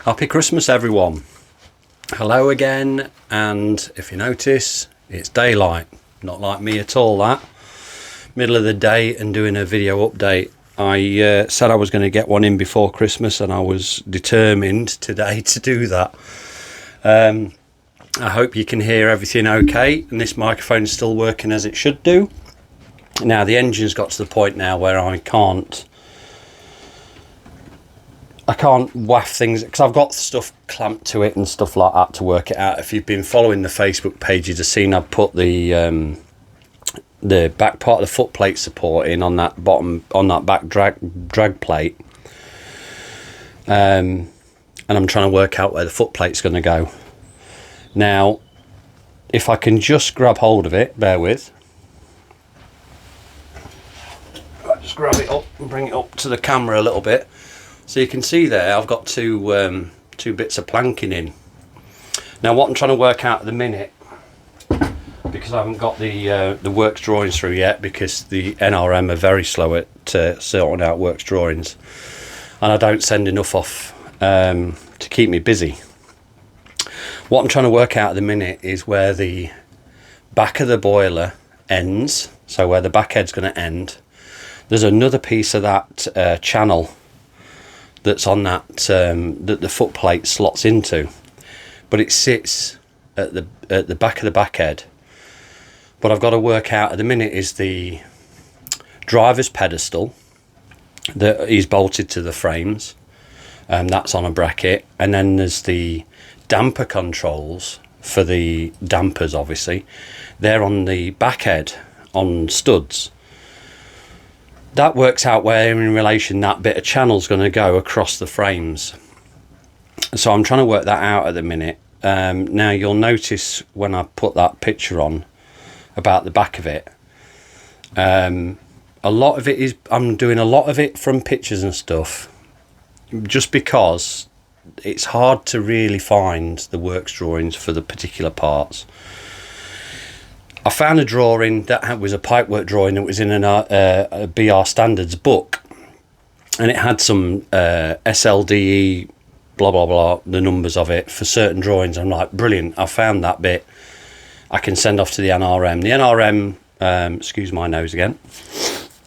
Happy Christmas, everyone. Hello again, and if you notice, it's daylight. Not like me at all, that. Middle of the day and doing a video update. I said I was going to get one in before Christmas, and I was determined today to do that. I hope you can hear everything okay, and this microphone is still working as it should do. Now, the engine's got to the point now where I can't waft things, because I've got stuff clamped to it and stuff like that to work it out. If you've been following the Facebook page, you'd have seen I've put the back part of the foot plate support in on that bottom, on that back drag plate, and I'm trying to work out where the foot plate's going to go. Now, if I can just grab hold of it, bear with. I'll just grab it up and bring it up to the camera a little bit. So you can see there, I've got two bits of planking in. Now, what I'm trying to work out at the minute, because I haven't got the works drawings through yet, because the NRM are very slow at sorting out works drawings, and I don't send enough off to keep me busy. What I'm trying to work out at the minute is where the back of the boiler ends, so where the back head's going to end. There's another piece of that channel that's on that that the foot plate slots into, but it sits at the back of the back head. What I've got to work out at the minute is the driver's pedestal that is bolted to the frames, and that's on a bracket, and then there's the damper controls for the dampers. Obviously they're on the back head on studs. That works out where in relation that bit of channel is going to go across the frames. So I'm trying to work that out at the minute. Now, you'll notice when I put that picture on about the back of it, a lot of it is, I'm doing a lot of it from pictures and stuff, just because it's hard to really find the works drawings for the particular parts. I found a drawing that was a pipework drawing that was in a BR Standards book, and it had some SLDE, blah, blah, blah, the numbers of it for certain drawings. I'm like, brilliant, I found that bit. I can send off to the NRM. The NRM, excuse my nose again,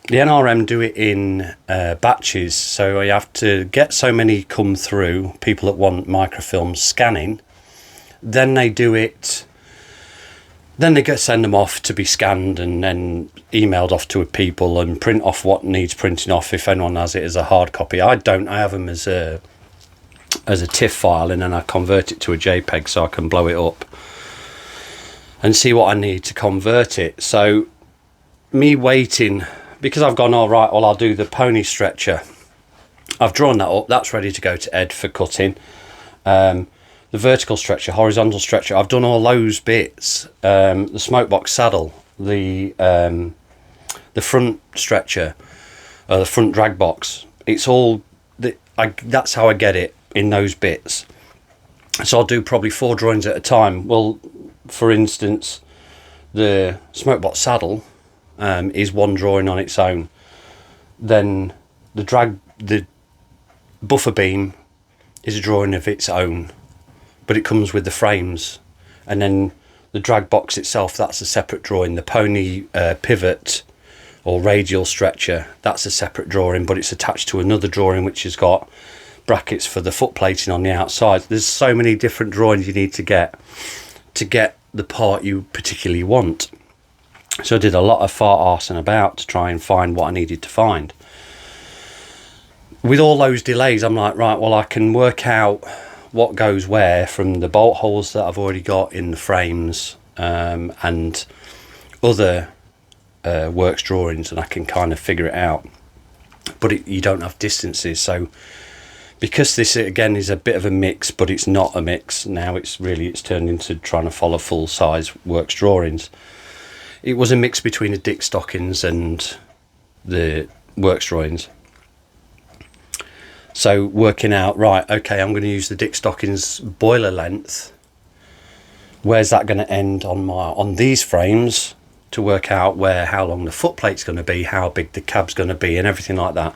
the NRM do it in batches, so you have to get so many come through, people that want microfilm scanning, then they do it. Then they send them off to be scanned and then emailed off to people and print off what needs printing off if anyone has it as a hard copy. I don't. I have them as a TIFF file, and then I convert it to a JPEG so I can blow it up and see what I need to convert it. So me waiting, because I've gone, all right, well, I'll do the pony stretcher. I've drawn that up. That's ready to go to Ed for cutting. The vertical stretcher, horizontal stretcher, I've done all those bits. The smokebox saddle, the front stretcher, the front drag box, it's all that's how I get it in those bits. So I'll do probably 4 drawings at a time. Well, for instance, the smokebox saddle is one drawing on its own. Then the buffer beam is a drawing of its own, but it comes with the frames. And then the drag box itself, that's a separate drawing. The pony pivot or radial stretcher, that's a separate drawing, but it's attached to another drawing which has got brackets for the foot plating on the outside. There's so many different drawings you need to get the part you particularly want. So I did a lot of fart-arsing about to try and find what I needed to find. With all those delays, I'm like, right, well, I can work out what goes where from the bolt holes that I've already got in the frames, and other works drawings, and I can kind of figure it out. But you don't have distances, so because this again is a bit of a mix, but it's not a mix now, it's turned into trying to follow full size works drawings. It was a mix between the Dick Stockings and the works drawings. So working out, right, okay, I'm going to use the Dick Stockings boiler length. Where's that going to end on these frames, to work out how long the foot plate's going to be, how big the cab's going to be, and everything like that.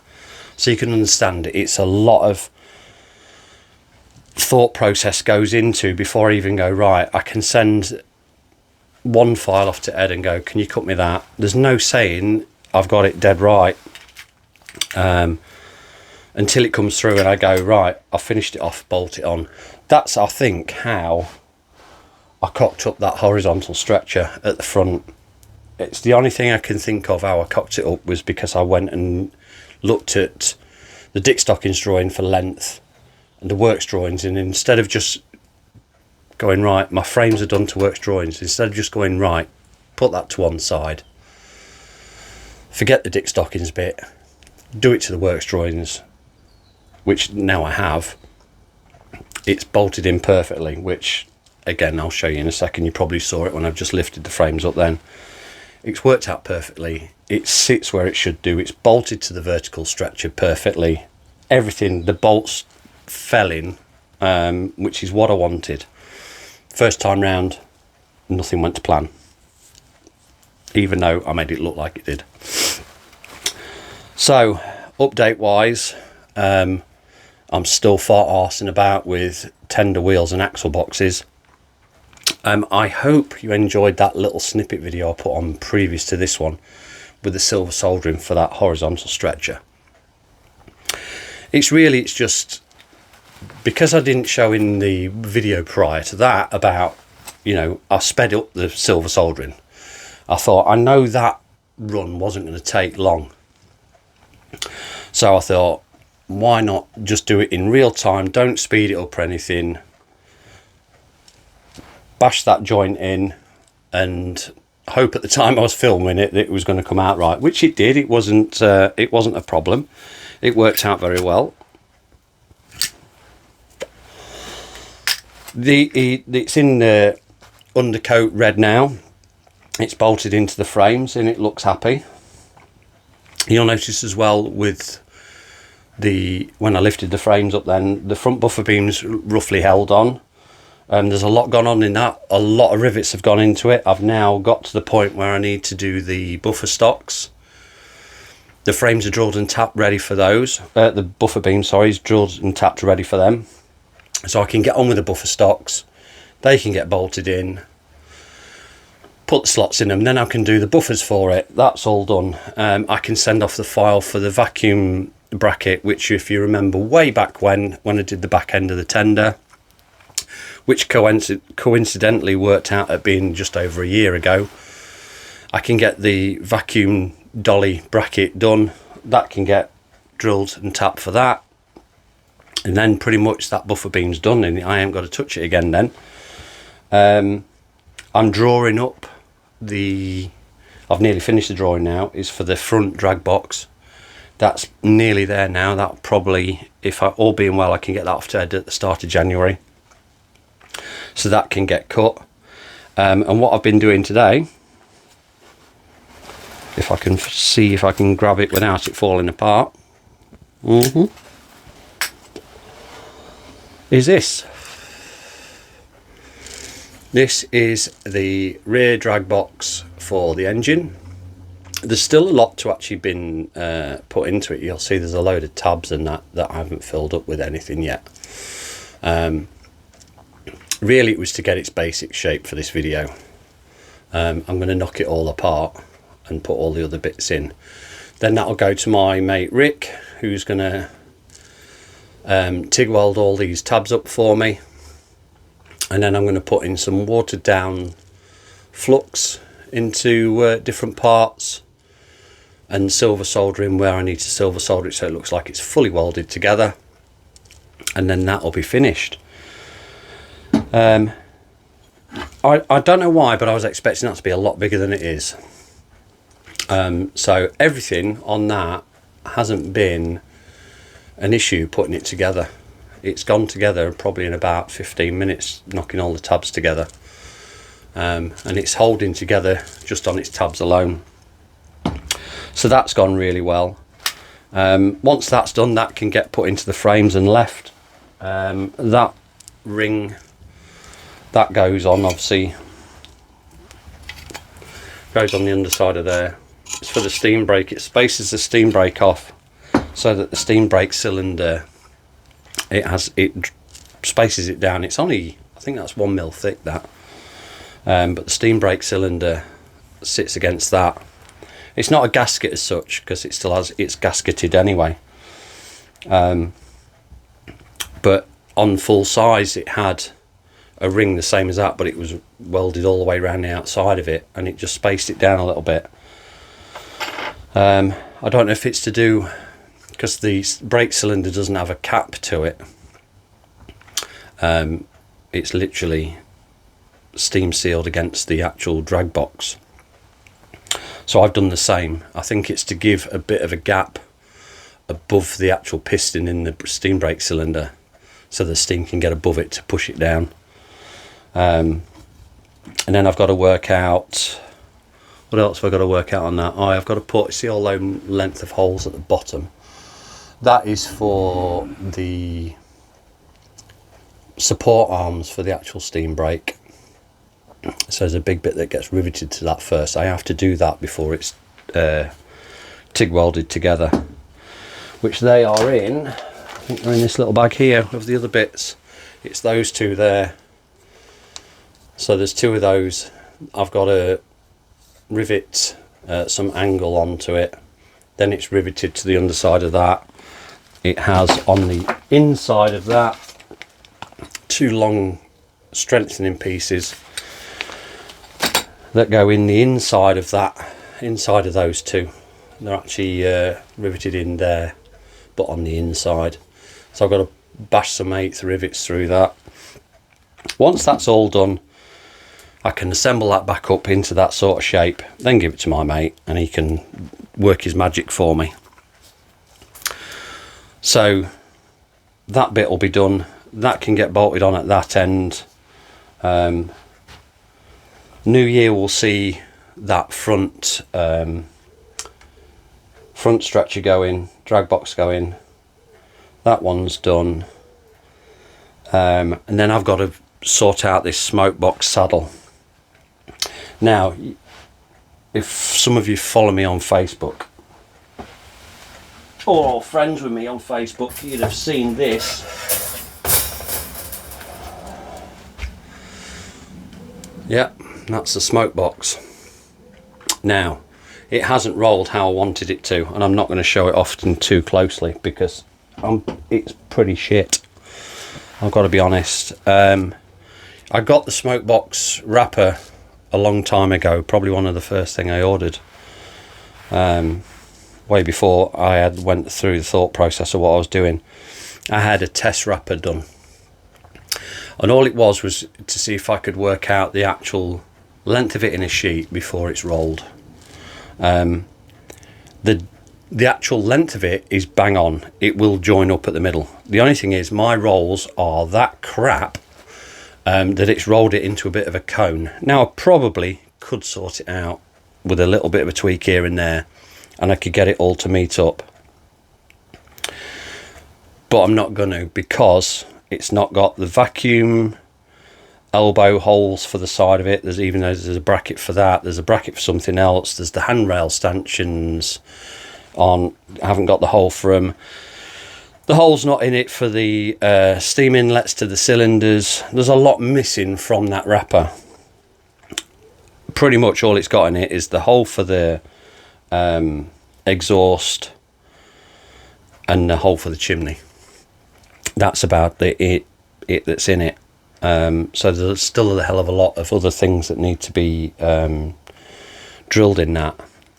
So you can understand it's a lot of thought process goes into before I even go, right, I can send one file off to Ed and go, can you cut me that? There's no saying I've got it dead right until it comes through and I go, right, I finished it off, bolt it on. That's, I think, how I cocked up that horizontal stretcher at the front. It's the only thing I can think of how I cocked it up was because I went and looked at the Dick Stockings drawing for length and the works drawings, and instead of just going, right, my frames are done to works drawings, instead of just going, right, put that to one side, forget the Dick Stockings bit, do it to the works drawings, which now I have. It's bolted in perfectly, which again I'll show you in a second. You probably saw it when I've just lifted the frames up then. It's worked out perfectly. It sits where it should do. It's bolted to the vertical stretcher perfectly. Everything, the bolts fell in, which is what I wanted. First time round, nothing went to plan, even though I made it look like it did. So, update wise, I'm still fart arsing about with tender wheels and axle boxes. I hope you enjoyed that little snippet video I put on previous to this one with the silver soldering for that horizontal stretcher. It's just because I didn't show in the video prior to that about, you know, I sped up the silver soldering. I thought, I know that run wasn't going to take long. So I thought, why not just do it in real time? Don't speed it up or anything. Bash that joint in and hope at the time I was filming it that it was going to come out right, which it did. It wasn't a problem. It worked out very well. It's in the undercoat red now. It's bolted into the frames and it looks happy. You'll notice as well with when I lifted the frames up then, the front buffer beams roughly held on. There's a lot gone on in that. A lot of rivets have gone into it. I've now got to the point where I need to do the buffer stocks. The frames are drilled and tapped ready for those. The buffer beam, sorry, is drilled and tapped ready for them. So I can get on with the buffer stocks. They can get bolted in. Put the slots in them. Then I can do the buffers for it. That's all done. I can send off the file for the vacuum bracket, which if you remember way back when I did the back end of the tender, which coincidentally worked out at being just over a year ago, I can get the vacuum dolly bracket done. That can get drilled and tapped for that. And then pretty much that buffer beam's done and I ain't got to touch it again then. I'm drawing up I've nearly finished the drawing now, is for the front drag box. That's nearly there now. That'll probably, if all being well, I can get that off to Ed at the start of January. So that can get cut. And what I've been doing today, if I can see if I can grab it without it falling apart, is this. This is the rear drag box for the engine. There's still a lot to actually been put into it. You'll see there's a load of tabs and that I haven't filled up with anything yet. Really it was to get its basic shape for this video. I'm going to knock it all apart and put all the other bits in. Then that'll go to my mate Rick, who's going to TIG weld all these tabs up for me. And then I'm going to put in some watered down flux into different parts and silver soldering where I need to silver solder it so it looks like it's fully welded together, and then that'll be finished. I don't know why, but I was expecting that to be a lot bigger than it is. So everything on that hasn't been an issue putting it together. It's gone together probably in about 15 minutes, knocking all the tabs together. And it's holding together just on its tabs alone. So that's gone really well. Once that's done, that can get put into the frames and left. That ring that goes on, obviously, goes on the underside of there. It's for the steam brake. It spaces the steam brake off so that the steam brake cylinder, it spaces it down. It's only, I think that's 1 mil thick, that. But the steam brake cylinder sits against that. It's not a gasket as such, because it still has, it's gasketed anyway. But on full size it had a ring the same as that, but it was welded all the way around the outside of it, and it just spaced it down a little bit. I don't know if it's to do because the brake cylinder doesn't have a cap to it. It's literally steam sealed against the actual drag box. So I've done the same. I think it's to give a bit of a gap above the actual piston in the steam brake cylinder, so the steam can get above it to push it down. And then I've got to work out, what else have I got to work out on that? Oh, I've got to put, see all the length of holes at the bottom. That is for the support arms for the actual steam brake. So there's a big bit that gets riveted to that first. I have to do that before it's TIG welded together, which they are in, I think they're in this little bag here of the other bits. It's those two there. So there's 2 of those. I've got to rivet some angle onto it, then it's riveted to the underside of that. It has on the inside of that 2 long strengthening pieces that go in the inside of that, inside of those 2. They're actually riveted in there, but on the inside. So I've got to bash some 1/8 rivets through that. Once that's all done, I can assemble that back up into that sort of shape, then give it to my mate and he can work his magic for me. So that bit will be done. That can get bolted on at that end. New year we'll see that front stretcher going, drag box going. That one's done. And then I've got to sort out this smoke box saddle. Now, if some of you follow me on Facebook or are friends with me on Facebook, you'd have seen this. Yeah, that's the smoke box. Now, it hasn't rolled how I wanted it to, and I'm not going to show it often too closely because it's pretty shit. I've got to be honest. I got the smoke box wrapper a long time ago, probably one of the first thing I ordered, way before I had went through the thought process of what I was doing. I had a test wrapper done, and all it was to see if I could work out the actual length of it in a sheet before it's rolled. The actual length of it is bang on. It will join up at the middle. The only thing is my rolls are that crap that it's rolled it into a bit of a cone. Now I probably could sort it out with a little bit of a tweak here and there, and I could get it all to meet up, but I'm not going to, because it's not got the vacuum elbow holes for the side of it. There's a bracket for that, there's a bracket for something else, there's the handrail stanchions on, I haven't got the hole for them. The hole's not in it for the steam inlets to the cylinders. There's a lot missing from that wrapper. Pretty much all it's got in it is the hole for the exhaust and the hole for the chimney. That's about it that's in it. So there's still a hell of a lot of other things that need to be drilled in that.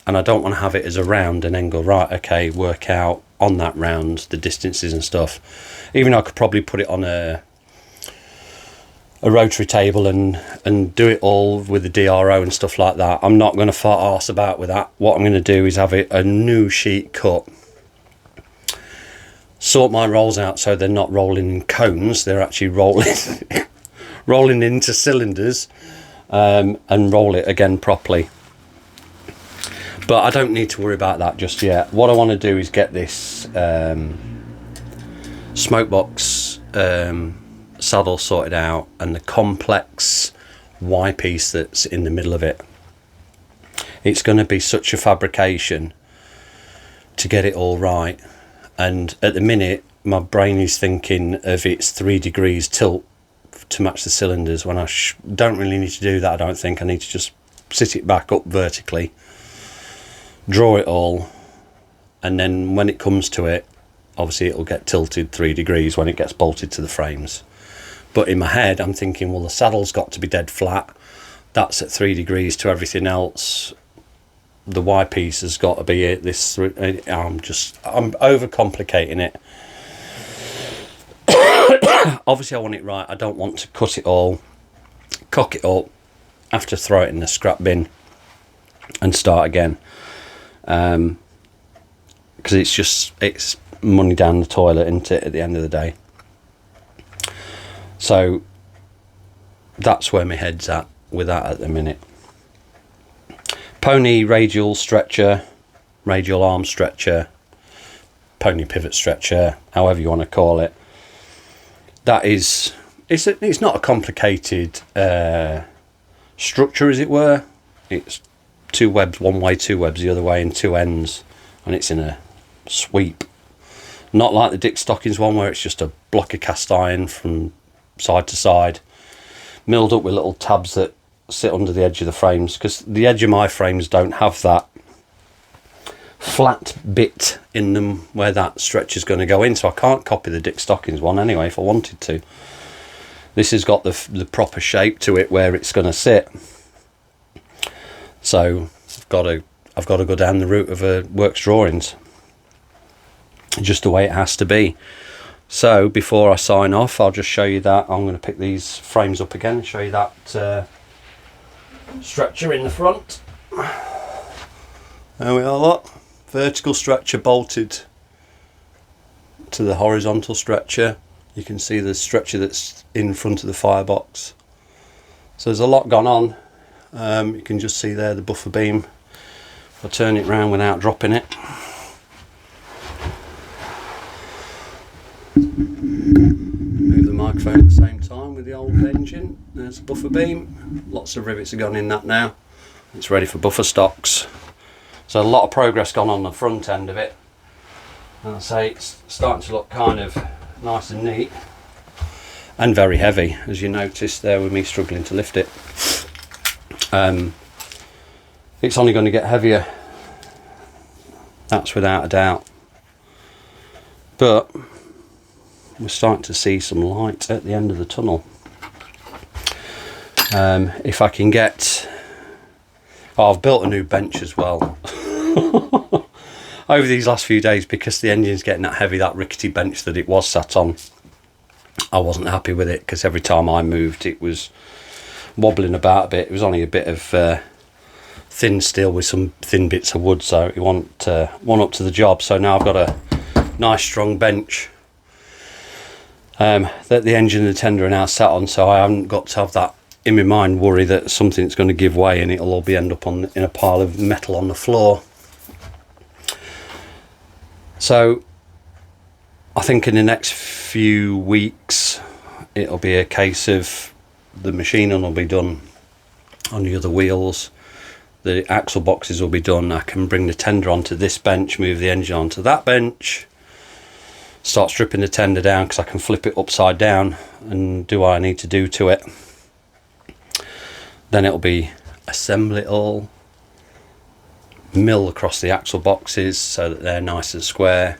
And I don't want to have it as a round and then go, right, okay, work out on that round the distances and stuff. Even though I could probably put it on a rotary table and do it all with the DRO and stuff like that. I'm not going to fart arse about with that. What I'm going to do is have it a new sheet cut, sort my rolls out so they're not rolling in cones, they're actually rolling into cylinders, and roll it again properly. But I don't need to worry about that just yet. What I want to do is get this smoke box saddle sorted out, and the complex Y piece that's in the middle of it. It's going to be such a fabrication to get it all right, and at the minute my brain is thinking of its 3 degrees tilt to match the cylinders, when I don't really need to do that. I don't think I need to just sit it back up vertically, draw it all, and then when it comes to it, obviously it'll get tilted 3 degrees when it gets bolted to the frames. But in my head I'm thinking, well, the saddle's got to be dead flat, that's at 3 degrees to everything else, the Y piece has got to be it, this, I'm overcomplicating it. Obviously I want it right. I don't want to cut it all, cock it up, have to throw it in the scrap bin and start again, because it's money down the toilet, isn't it, at the end of the day. So that's where my head's at with that at the minute. Pony radial stretcher, radial arm stretcher, pony pivot stretcher, however you want to call it. That is, it's not a complicated structure, as it were. It's 2 webs one way, 2 webs the other way, and 2 ends, and it's in a sweep. Not like the Dick Stockings one, where it's just a block of cast iron from side to side, milled up with little tabs that sit under the edge of the frames, because the edge of my frames don't have that flat bit in them where that stretch is going to go in, so I can't copy the Dick Stockings one anyway if I wanted to. This has got the proper shape to it where it's going to sit, so I've got to go down the route of a works drawings, just the way it has to be. So before I sign off, I'll just show you that. I'm going to pick these frames up again and show you that stretcher in the front. There we are, look. Vertical stretcher bolted to the horizontal stretcher. You can see the stretcher that's in front of the firebox. So there's a lot gone on. You can just see there the buffer beam. I'll turn it round without dropping it. Move the microphone at the same time with the old engine. There's the buffer beam. Lots of rivets have gone in that now. It's ready for buffer stocks. So a lot of progress gone on the front end of it. And I say it's starting to look kind of nice and neat. And very heavy, as you noticed there with me struggling to lift it. It's only going to get heavier. That's without a doubt. But we're starting to see some light at the end of the tunnel. If I can get... Oh, I've built a new bench as well. Over these last few days, because the engine's getting that heavy, that rickety bench that it was sat on, I wasn't happy with it, because every time I moved it was wobbling about a bit. It was only a bit of thin steel with some thin bits of wood, so it wasn't one up to the job. So now I've got a nice strong bench that the engine and the tender are now sat on, so I haven't got to have that in my mind worry that something's going to give way and it'll all be end up in a pile of metal on the floor. So I think in the next few weeks it'll be a case of the machining will be done on the other wheels, the axle boxes will be done, I can bring the tender onto this bench, move the engine onto that bench, start stripping the tender down, because I can flip it upside down and do what I need to do to it. Then it'll be assemble it all, mill across the axle boxes so that they're nice and square,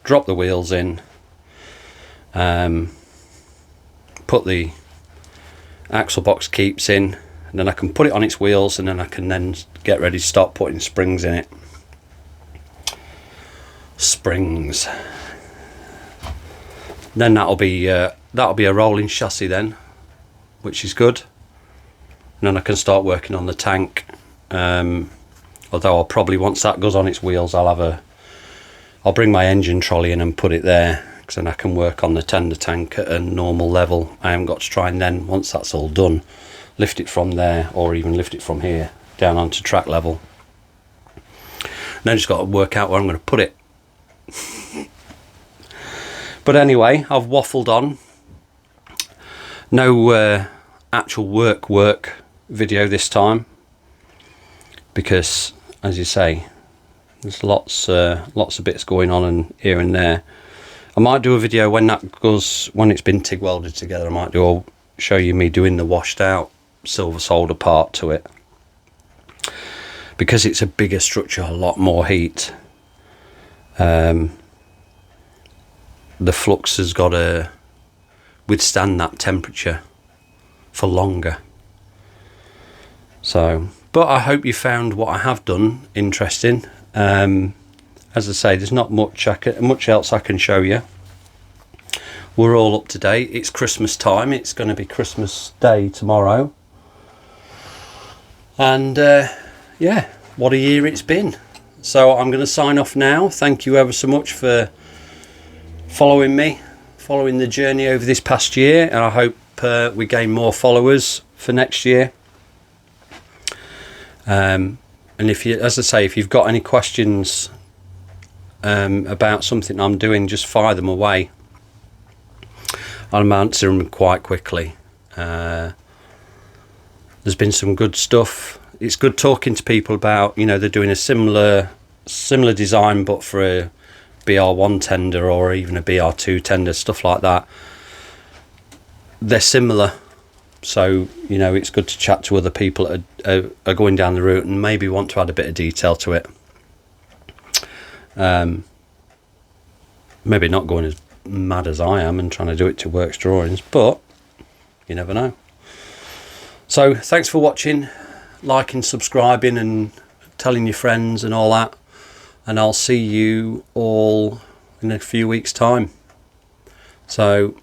drop the wheels in, put the axle box keeps in, and then I can put it on its wheels, and then I can then get ready to start putting springs in it. Springs. Then that'll be a rolling chassis then, which is good. And then I can start working on the tank. Although I'll probably, once that goes on its wheels, I'll bring my engine trolley in and put it there, because then I can work on the tender tank at a normal level. I haven't got to try and then, once that's all done, lift it from there, or even lift it from here down onto track level. And then just got to work out where I'm going to put it. But anyway, I've waffled on. No actual work video this time, because as you say, there's lots of bits going on and here and there. I might do a video when it's been TIG welded together. I might show you me doing the washed out silver solder part to it, because it's a bigger structure, a lot more heat. The flux has got to withstand that temperature for longer. So, but I hope you found what I have done interesting. As I say, there's not much else I can show you. We're all up to date. It's Christmas time. It's going to be Christmas Day tomorrow. And yeah, what a year it's been. So I'm going to sign off now. Thank you ever so much for following me, following the journey over this past year, and I hope we gain more followers for next year. And if you, as I say, if you've got any questions about something I'm doing, just fire them away. I'll answer them quite quickly. There's been some good stuff. It's good talking to people about, you know, they're doing a similar design but for a BR1 tender or even a BR2 tender, stuff like that. They're similar, so you know, it's good to chat to other people that are going down the route and maybe want to add a bit of detail to it. Maybe not going as mad as I am and trying to do it to Works Drawings, but you never know. So thanks for watching, liking, subscribing and telling your friends and all that, and I'll see you all in a few weeks time. So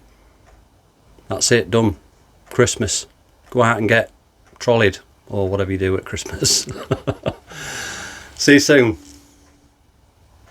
that's it, done. Christmas, go out and get trolleyed or whatever you do at Christmas. See you soon.